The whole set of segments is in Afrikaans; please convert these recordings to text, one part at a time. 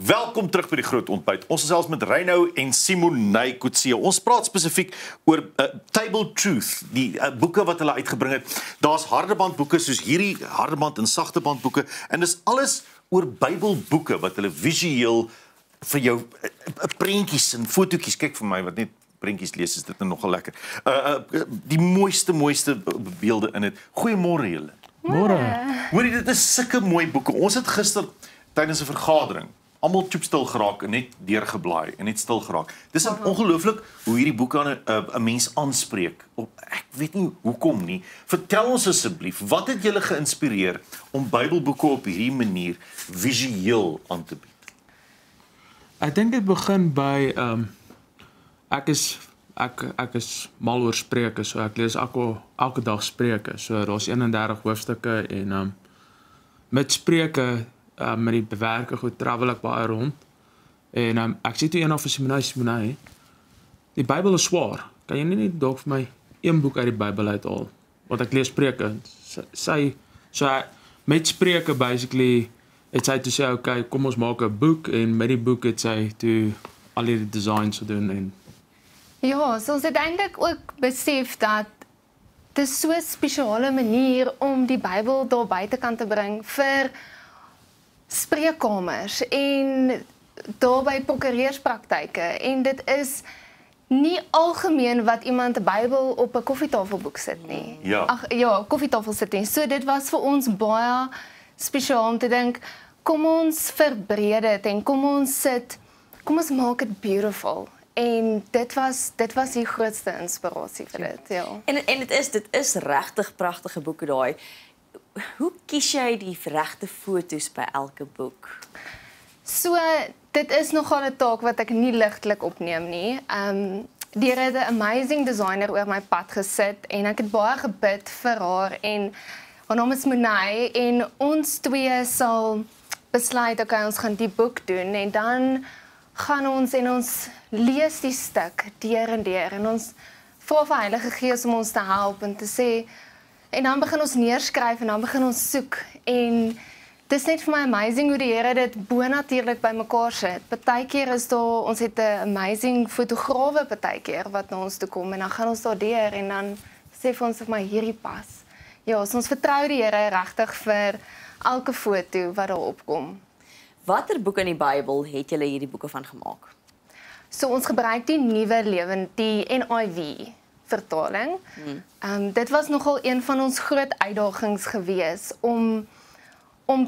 Welkom terug by die Groot Ontbyt. Ons is selfs met Reino en Simonay Kutse. Ons praat spesifiek oor Table Truth, die boeke wat hulle uitgebring het. Daar's hardebandboeke soos hierdie hardeband en sagtebandboeke en dis alles oor Bybelboeke wat hulle visueel vir jou prentjies en fotootjies, kyk vir my wat net prentjies lees, is dit nogal lekker. Die mooiste beelde in dit. Goeiemôre julle. Môre. Hoorie, dit is sulke mooi boeke. Ons het gister tydens 'n vergadering almal stil geraak en net deurgeblaai en net stil geraak. Dis ongelooflik hoe hierdie boeke aan 'n mens aanspreek. Ek weet nie hoekom nie. Vertel ons asseblief, wat het julle geïnspireer om Bybelboeke op hierdie manier visueel aan te bied? Ek dink dit begin by ek is mal oor Spreuke, so ek lees elke dag Spreuke. So daar's 31 hoofstukke en met Spreuke met die bewerking goed travel ek baie rond. En ek sê toe eendag vir Simonay, die Bybel is swaar. Kan jy nie dalk vir my een boek uit die Bybel uithaal? Want ek lees Spreuke. Met Spreuke basically het sy toe sê, okay, kom ons maak 'n boek en met die boek het sy toe al die designs gedoen en ja, so ons het eintlik ook besef dat dit is so 'n spesiale manier om die Bybel daar buitekant te bring vir spreekkamers en daarby prokureurspraktyke en dit is nie algemeen wat iemand 'n Bybel op 'n koffietafelboek sit nie. Ja. Ja, koffietafel sit nie. So dit was vir ons baie spesiaal om te dink, kom ons verbreed dit en kom ons maak dit beautiful. En dit was die grootste inspirasie vir dit, ja. En dit is regtig pragtige boeke daai. Hoe kies jy die regte foto's by elke boek? So, dit is nogal 'n taak wat ek nie ligtelik opneem nie. Die het 'n amazing designer oor my pad gesit en ek het baie gebid vir haar en haar naam is Monay en ons twee sal besluit, okay, ons gaan die boek doen en dan gaan ons en ons lees die stuk deur en ons vra vir Heilige Gees om ons te help en te sê en dan begin ons neerskryf en dan begin ons soek en dis net vir my amazing hoe die Here dit bonatuurlik bymekaar sit. Partykeer is daar, ons het 'n amazing fotograwe partykeer wat na ons toe kom en dan gaan ons daar deur en dan sê vir ons vir my hierdie pas. Ja, so ons vertrou die Here regtig vir elke foto wat daar opkom. Watter boek in die Bybel het julle hierdie boeke van gemaak? So ons gebruik die nuwe lewend, die NIV vertaling. Dit was nogal een van ons groot uitdagings gewees om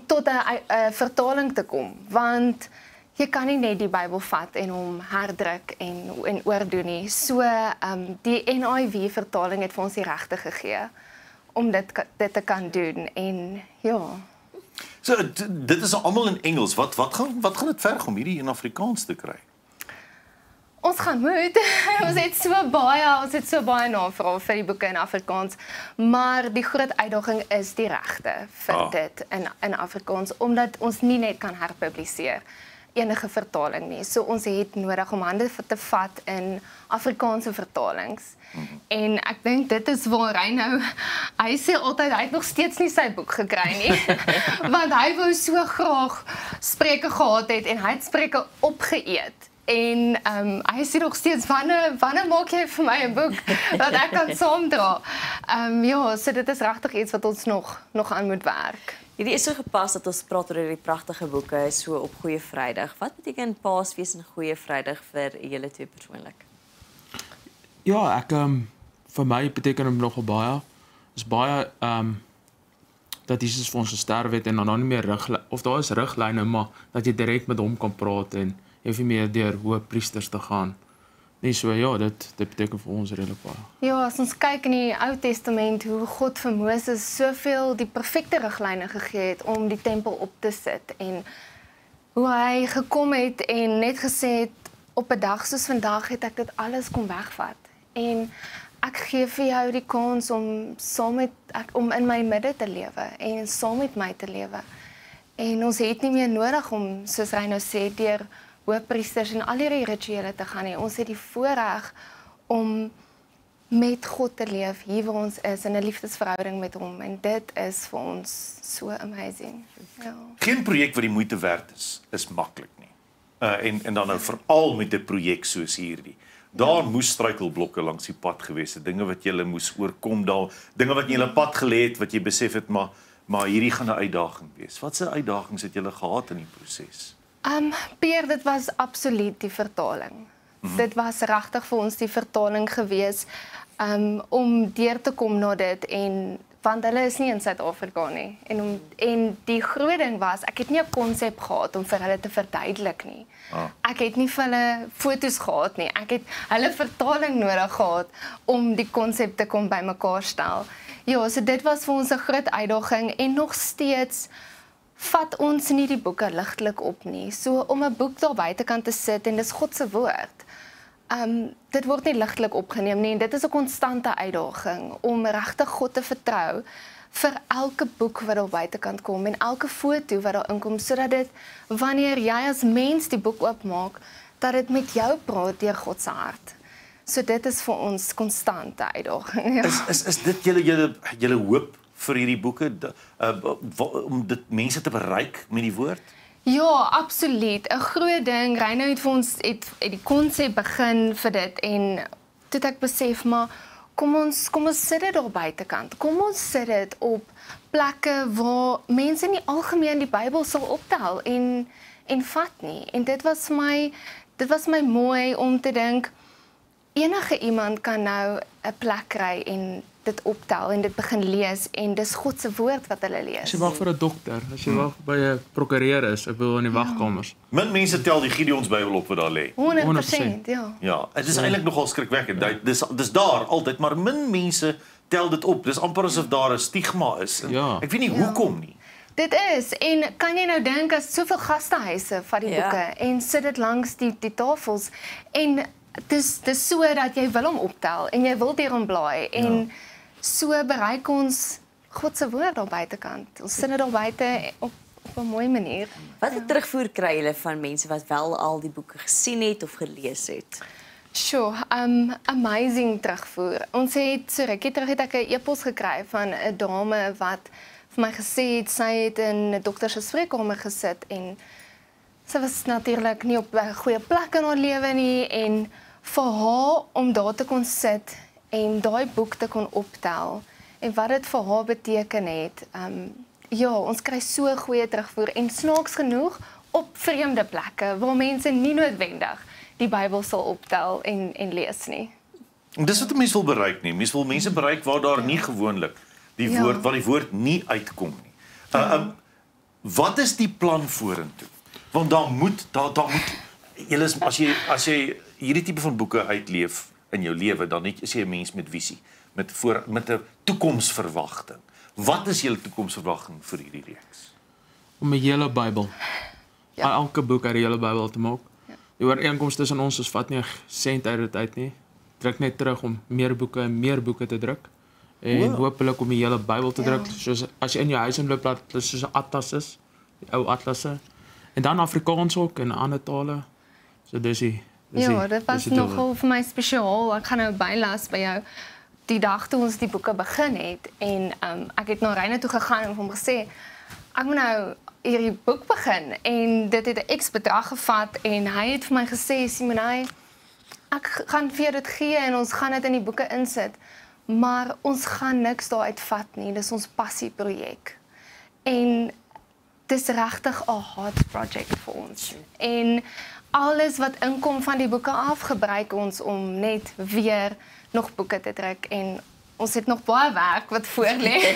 tot 'n vertaling te kom, want jy kan nie net die Bybel vat en hom herdruk en oordoen nie. So die NIV vertaling het vir ons die regte gegee om dit te kan doen en ja. So dit is almal in Engels. Wat gaan dit verg om hierdie in Afrikaans te kry? Ons gaan moet. ons het so baie navrae vir die boeke in Afrikaans, maar die groot uitdaging is die regte vir dit in Afrikaans, omdat ons nie net kan herpubliseer enige vertaling nie. So ons het nodig om hande te vat in Afrikaanse vertalings. En ek dink dit is waar hy sê altyd hy het nog steeds nie sy boek gekry nie, want hy wou so graag Spreuke gehad het en hy het Spreuke opgeëet. En hy sê nog steeds, wanneer maak jy vir my 'n boek wat ek kan saamdra? Ja, so dit is regtig iets wat ons nog aan moet werk. Hierdie is so gepas dat ons praat oor hierdie pragtige boeke so op Goeie Vrydag. Wat beteken Paasfees en Goeie Vrydag vir julle twee persoonlik? ja, vir my beteken dit nogal baie. Is baie dat Jesus vir ons gesterf het en dan nie meer daar is riglyne, maar dat jy direk met hom kan praat en jy hoef nie meer deur hoëpriesters te gaan. Nee, so ja, dit beteken vir ons redelik baie. Ja, as ons kyk in die Ou Testament hoe God vir Moses soveel die perfekte riglyne gegee het om die tempel op te sit en hoe hy gekom het en net gesê het op 'n dag soos vandag het ek dit alles kom wegvat en ek gee vir jou die kans om om in my midde te lewe en saam met my te lewe. En ons het nie meer nodig om, soos hy nou sê, deur hoëpriesters en al hierdie rituele te gaan nie. Ons het die voorreg om met God te leef hier waar ons is in 'n liefdesverhouding met hom en dit is vir ons so amazing. Ja. Geen projek wat die moeite werd is maklik nie. en dan nou veral met 'n projek soos hierdie. Daar moes struikelblokke langs die pad gewees het, dinge wat jy moes oorkom, dinge wat jy in jou pad gelê het, wat jy besef het, maar hierdie gaan 'n uitdaging wees. Wat se uitdagings het julle gehad in die proses? Pierre, dit was absoluut die vertaling. Dit was regtig vir ons die vertaling gewees om deur te kom na dit want hulle is nie in Suid-Afrika nie. En die groot ding was, ek het nie 'n konsep gehad om vir hulle te verduidelik nie. Ek het nie vir hulle foto's gehad nie. Ek het hulle vertaling nodig gehad om die konsep te kom bymekaar stel. Ja, so dit was vir ons 'n groot uitdaging en nog steeds vat ons nie die boeke ligtelik op nie. So om 'n boek daar buitekant te sit en dis God se woord. Dit word nie ligtelik opgeneem nie en dit is 'n konstante uitdaging om regtig God te vertrou vir elke boek wat daar buitekant kom en elke foto wat daar inkom sodat dit wanneer jy as mens die boek oopmaak dat dit met jou praat deur God se hart. So dit is vir ons konstante uitdaging. Ja. Is dit julle hoop vir hierdie boeke om dit mense te bereik met die woord? Ja, absoluut. 'n Groot ding. Reino het vir ons die konsep begin vir dit en toe ek besef maar kom ons sit dit daar buitekant. Kom ons sit dit op plekke waar mense nie algemeen die Bybel sal optel en vat nie. En dit was my mooi om te dink enige iemand kan nou 'n plek kry en dit optel en dit begin lees en dis God se woord wat hulle lees. As jy wag vir 'n dokter, as jy wag by 'n prokureur is, ek bedoel in die wagkamers. Min mense tel die Gideons Bybel op wat daar lê. 100%, ja. Ja, dit is eintlik nogal skrikwekkend. Dis daar altyd, maar min mense tel dit op. Dis amper asof daar 'n stigma is. Ek weet nie hoekom nie. Dit is, en kan jy nou dink as soveel gastehuise vat die boeke en sit dit langs die tafels en dis so dat jy wil hom optel en jy wil deur hom blaai en so bereik ons God se woord daar buitekant. Ons sit dit daar buite op 'n mooi manier. Wat terugvoer kry julle van mense wat wel al die boeke gesien het of gelees het? Sure, amazing terugvoer. Ons het so rukkie terug het ek 'n e-pos gekry van 'n dame wat vir my gesê het sy het in 'n dokter se spreekkamer gesit en sy was natuurlik nie op 'n goeie plek in haar lewe nie en vir haar om daar te kon sit en daai boek te kon optel en wat dit vir haar beteken het. Ja, ons kry so goeie terugvoer en snaaks genoeg op vreemde plekke waar mense nie noodwendig die Bybel sal optel en lees nie. En dis wat mense wil bereik nie. Mense wil mense bereik waar daar nie gewoonlik die woord nie uitkom nie. Wat is die plan vorentoe? Want daar moet as jy hierdie tipe van boeke uitleef in jou lewe, dan is jy 'n mens met visie, met 'n toekomsverwagting. Wat is julle toekomsverwagting vir hierdie reeks? Om 'n hele Bybel. Elke boek uit die hele Bybel te maak. Die ooreenkoms tussen ons vat nie 'n sent uit dit uit nie. Druk net terug om meer boeke en meer boeke te druk. En hopelik om die hele Bybel te druk, soos as jy in jou huis inloop dat dit soos 'n atlas is, die ou atlasse. En dan Afrikaans ook en ander tale. So dis dit was nogal vir my spesiaal. Ek gaan nou bylas by jou die dag toe ons die boeke begin het en ek het na Reino toe gegaan en hom gesê ek moet nou hierdie boek begin en dit het 'n X bedrag gevat en hy het vir my gesê Simonai, ek gaan vir dit gee en ons gaan dit in die boeke insit, maar ons gaan niks daaruit vat nie. Dis ons passieprojek. En dis regtig 'n heart project vir ons. En alles wat inkom van die boeke af gebruik ons om net weer nog boeke te druk en ons het nog baie werk wat voor lê.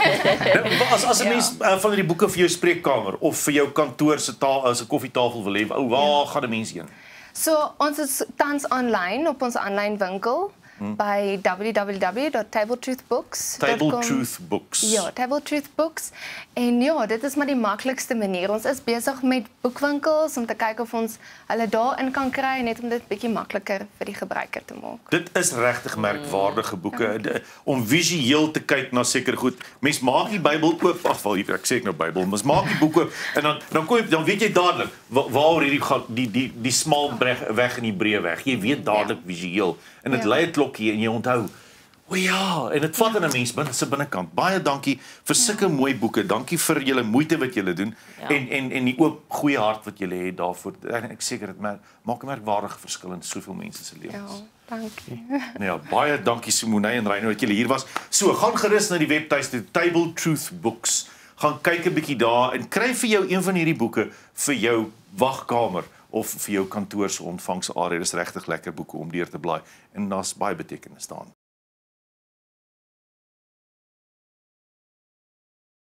As 'n mens van die boeke vir jou spreekkamer of vir jou kantoor se koffietafel wil hê, waar gaan 'n mens heen? So ons is tans aanlyn op ons aanlyn winkel by www.tabletruthbooks.com. Tabletruth Books. Ja, Tabletruth Books. En ja, dit is maar die maklikste manier. Ons is besig met boekwinkels om te kyk of ons hulle daarin kan kry net om dit bietjie makliker vir die gebruiker te maak. Dit is regtig merkwaardige boeke om visueel te kyk na seker goed. Mens maak die Bybel oop, ek sê ek nou Bybel, mens maak die boek oop en dan weet jy dadelik waar hierdie gaan die smal weg en die breë weg. Jy weet dadelik visueel en dit lei 'n klokkie en jy onthou O ja, en dit vat in 'n mens binne se binnekant. Baie dankie vir sulke mooi boeke. Dankie vir julle moeite wat julle doen en die oop goeie hart wat julle het daarvoor. Ek seker dit maak 'n merkwaardige verskil in soveel mense se lewens. Ja, dankie. Nou ja, baie dankie Simone en Reino dat julle hier was. So, gaan gerus na die webtuiste Table Truth Books. Gaan kyk 'n bietjie daar en kry vir jou een van hierdie boeke vir jou wagkamer of vir jou kantoor se ontvangsarea. Dis regtig lekker boeke om deur te blaai en daar's baie betekenis daarin.